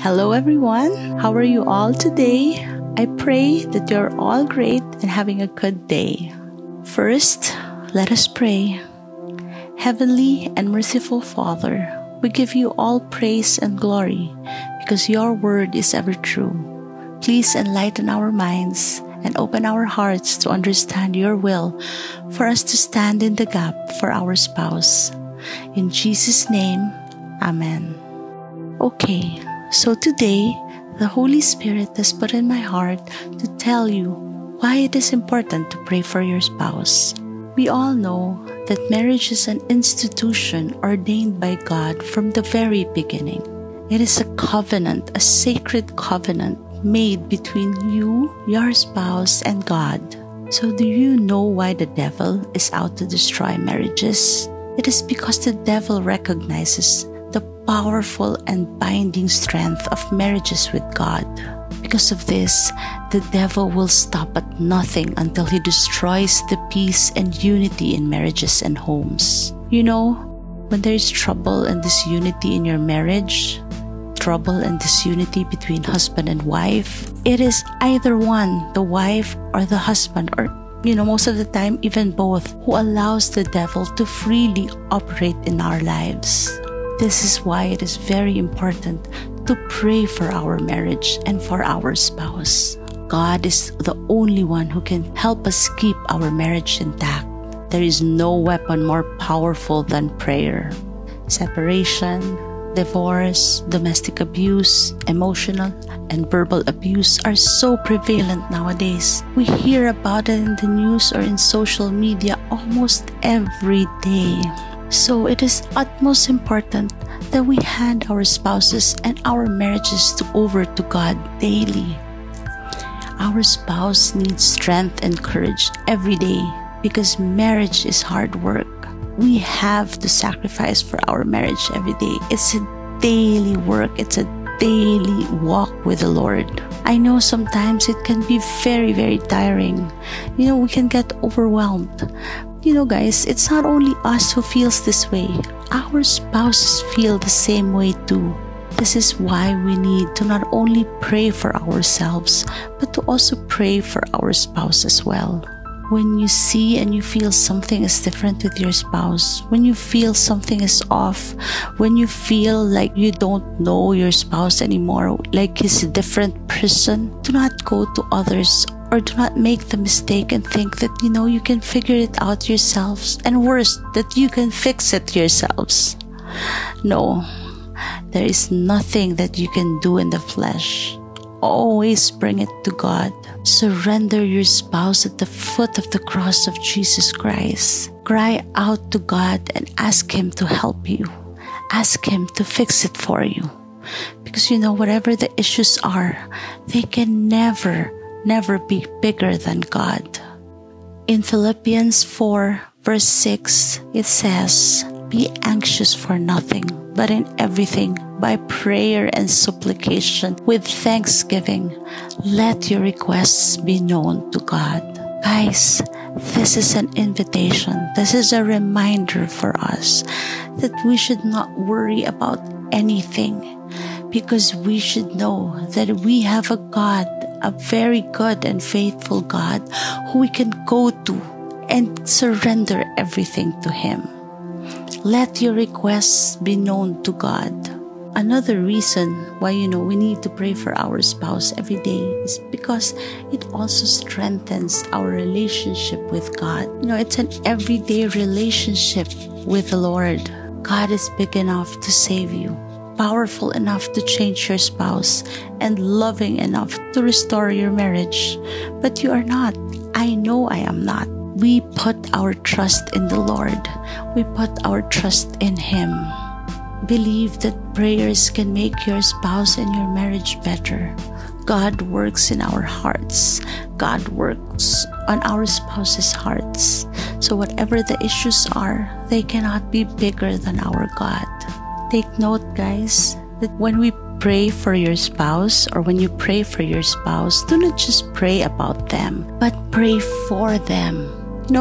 Hello everyone, how are you all today? I pray that you're all great and having a good day. First, let us pray. Heavenly and merciful Father, we give you all praise and glory because your word is ever true. Please enlighten our minds and open our hearts to understand your will for us to stand in the gap for our spouse. In Jesus' name, Amen. Okay, so today, the Holy Spirit has put in my heart to tell you why it is important to pray for your spouse. We all know that marriage is an institution ordained by God from the very beginning. It is a covenant, a sacred covenant made between you, your spouse, and God. So do you know why the devil is out to destroy marriages? It is because the devil recognizes the powerful and binding strength of marriages with God. Because of this, the devil will stop at nothing until he destroys the peace and unity in marriages and homes. You know, when there is trouble and disunity in your marriage, trouble and disunity between husband and wife, it is either one, the wife or the husband, or most of the time even both, who allows the devil to freely operate in our lives. This is why it is very important to pray for our marriage and for our spouse. God is the only one who can help us keep our marriage intact. There is no weapon more powerful than prayer. Separation, divorce, domestic abuse, emotional and verbal abuse are so prevalent nowadays. We hear about it in the news or in social media almost every day. So it is utmost important that we hand our spouses and our marriages over to God daily. Our spouse needs strength and courage every day because marriage is hard work. We have to sacrifice for our marriage every day. It's a daily work. It's a daily walk with the Lord. I know sometimes it can be very, very tiring. We can get overwhelmed. Guys, it's not only us who feels this way. Our spouses feel the same way too. This is why we need to not only pray for ourselves, but to also pray for our spouse as well. When you see and you feel something is different with your spouse, when you feel something is off, when you feel like you don't know your spouse anymore, like he's a different person, do not go to others or do not make the mistake and think that you can figure it out yourselves, and worse, that you can fix it yourselves. No, there is nothing that you can do in the flesh. Always bring it to God. Surrender your spouse at the foot of the cross of Jesus Christ. Cry out to God and ask Him to help you. Ask Him to fix it for you. Because whatever the issues are, they can never be bigger than God. In Philippians 4 verse 6, it says, "Be anxious for nothing, but in everything, by prayer and supplication, with thanksgiving, let your requests be known to God." Guys, this is an invitation. This is a reminder for us that we should not worry about anything, because we should know that we have a God, a very good and faithful God, who we can go to and surrender everything to Him. Let your requests be known to God. Another reason why we need to pray for our spouse every day is because it also strengthens our relationship with God. It's an everyday relationship with the Lord. God is big enough to save you, powerful enough to change your spouse, and loving enough to restore your marriage. But you are not. I know I am not. We put our trust in the Lord. We put our trust in Him. Believe that prayers can make your spouse and your marriage better. God works in our hearts. God works on our spouse's hearts. So whatever the issues are, they cannot be bigger than our God. Take note, guys, that when we pray for your spouse, or when you pray for your spouse, do not just pray about them, but pray for them.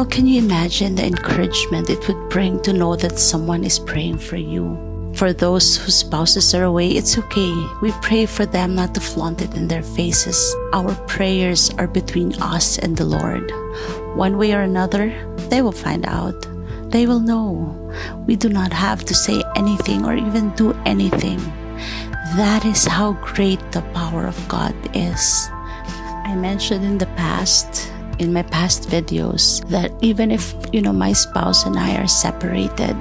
Can you imagine the encouragement it would bring to know that someone is praying for you? For those whose spouses are away, it's okay. We pray for them not to flaunt it in their faces. Our prayers are between us and the Lord. One way or another, they will find out. They will know. We do not have to say anything or even do anything. That is how great the power of God is. I mentioned in my past videos, that even if, my spouse and I are separated,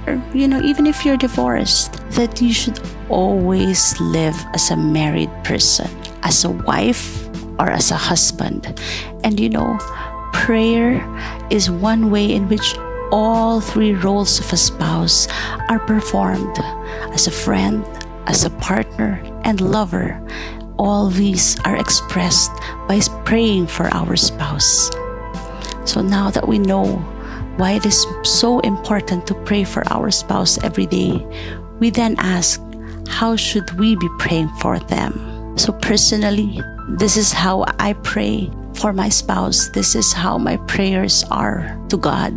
or, even if you're divorced, that you should always live as a married person, as a wife or as a husband. And prayer is one way in which all three roles of a spouse are performed: as a friend, as a partner, and lover. All these are expressed by praying for our spouse. So now that we know why it is so important to pray for our spouse every day, we then ask, how should we be praying for them? So personally, this is how I pray for my spouse. This is how my prayers are to God.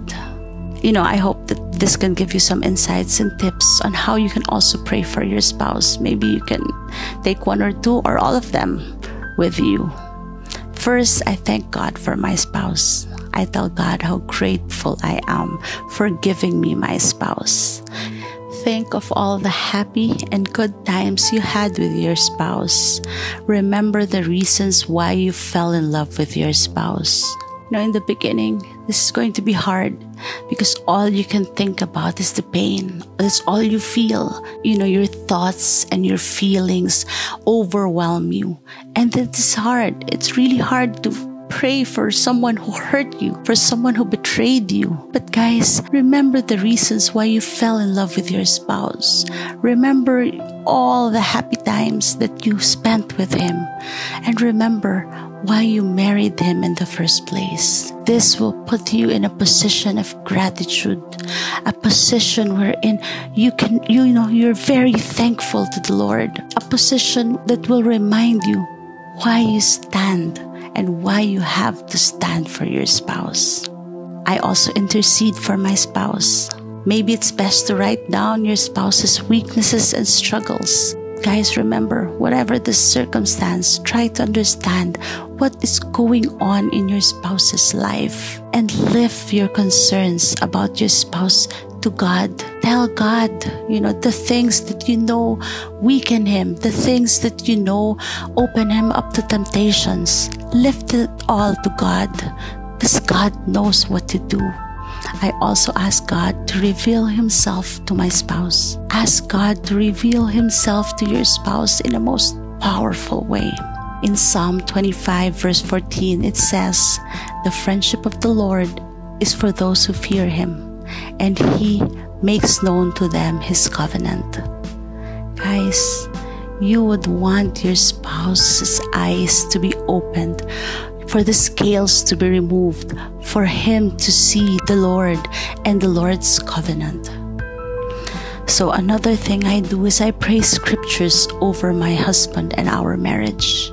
I hope that this can give you some insights and tips on how you can also pray for your spouse. Maybe you can take one or two or all of them with you. First, I thank God for my spouse. I tell God how grateful I am for giving me my spouse. Think of all the happy and good times you had with your spouse. Remember the reasons why you fell in love with your spouse. In the beginning, this is going to be hard because all you can think about is the pain. That's all you feel. Your thoughts and your feelings overwhelm you. And it is hard. It's really hard to pray for someone who hurt you, for someone who betrayed you. But guys, remember the reasons why you fell in love with your spouse. Remember all the happy times that you spent with him. And remember why you married him in the first place. This will put you in a position of gratitude, a position wherein you're very thankful to the Lord, a position that will remind you why you stand and why you have to stand for your spouse. I also intercede for my spouse. Maybe it's best to write down your spouse's weaknesses and struggles. Guys, remember, whatever the circumstance, try to understand what is going on in your spouse's life and lift your concerns about your spouse to God. Tell God, the things that weaken him, the things that open him up to temptations. Lift it all to God, because God knows what to do. I also ask God to reveal himself to my spouse. Ask God to reveal himself to your spouse in a most powerful way. In Psalm 25 verse 14, it says, "The friendship of the Lord is for those who fear him, and he makes known to them his covenant." Guys, you would want your spouse's eyes to be opened, for the scales to be removed, for him to see the Lord and the Lord's covenant. So another thing I do is I pray scriptures over my husband and our marriage.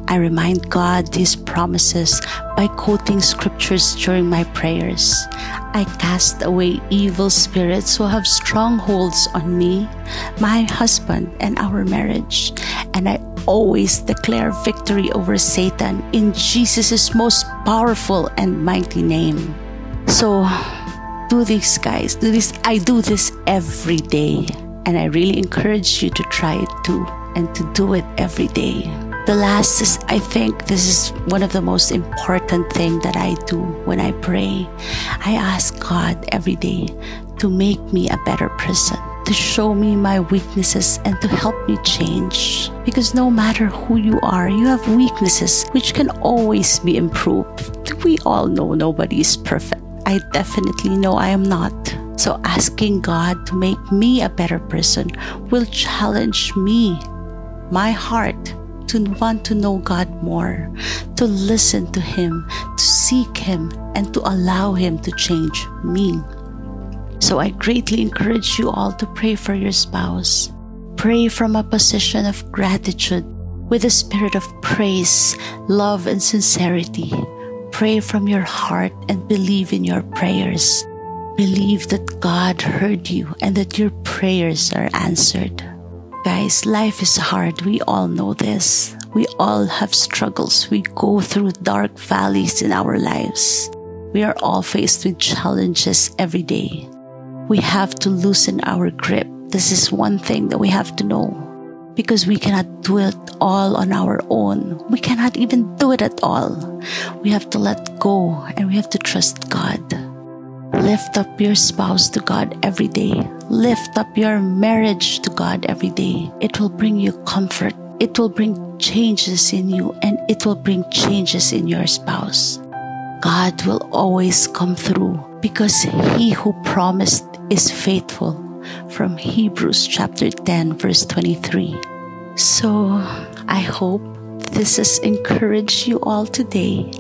I remind God his promises by quoting scriptures during my prayers. I cast away evil spirits who have strongholds on me, my husband, and our marriage. And I always declare victory over Satan in Jesus' most powerful and mighty name. So do this, guys. Do this. I do this every day. And I really encourage you to try it too, and to do it every day. The last is, I think this is one of the most important things that I do when I pray. I ask God every day to make me a better person, to show me my weaknesses and to help me change. Because no matter who you are, you have weaknesses which can always be improved. We all know nobody is perfect. I definitely know I am not. So asking God to make me a better person will challenge me, my heart, to want to know God more, to listen to him, to seek him, and to allow him to change me. So I greatly encourage you all to pray for your spouse. Pray from a position of gratitude with a spirit of praise, love, and sincerity. Pray from your heart and believe in your prayers. Believe that God heard you and that your prayers are answered. Guys, life is hard. We all know this. We all have struggles. We go through dark valleys in our lives. We are all faced with challenges every day. We have to loosen our grip. This is one thing that we have to know, because we cannot do it all on our own. We cannot even do it at all. We have to let go and we have to trust God. Lift up your spouse to God every day. Lift up your marriage to God every day. It will bring you comfort. It will bring changes in you, and it will bring changes in your spouse. God will always come through, because He who promised is faithful, from Hebrews chapter 10 verse 23. So I hope this has encouraged you all today,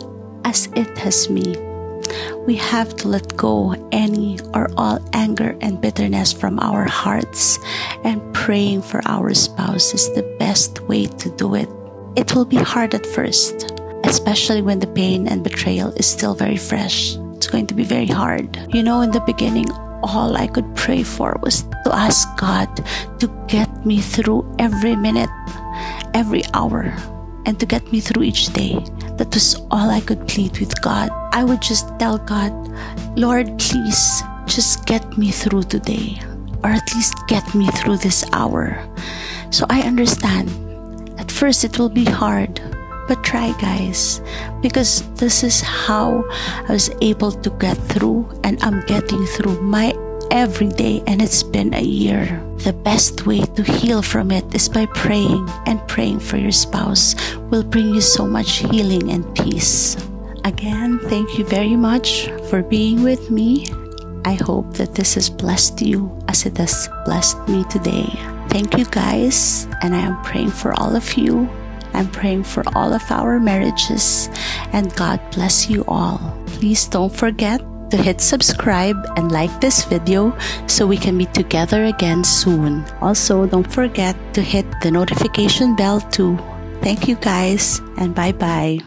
as it has me. We have to let go any or all anger and bitterness from our hearts, and praying for our spouse is the best way to do it. It will be hard at first, especially when the pain and betrayal is still very fresh. It's going to be very hard. In the beginning, all I could pray for was to ask God to get me through every minute, every hour, and to get me through each day. That was all I could plead with God. I would just tell God, Lord, please just get me through today, or at least get me through this hour. So I understand. At first it will be hard, but try, guys, because this is how I was able to get through, and I'm getting through my every day, and it's been a year. The best way to heal from it is by praying, and praying for your spouse will bring you so much healing and peace. Again, thank you very much for being with me. I hope that this has blessed you as it has blessed me today. Thank you, guys, and I am praying for all of you. I'm praying for all of our marriages, and God bless you all. Please don't forget to hit subscribe and like this video so we can be together again soon. Also, don't forget to hit the notification bell too. Thank you, guys, and bye-bye.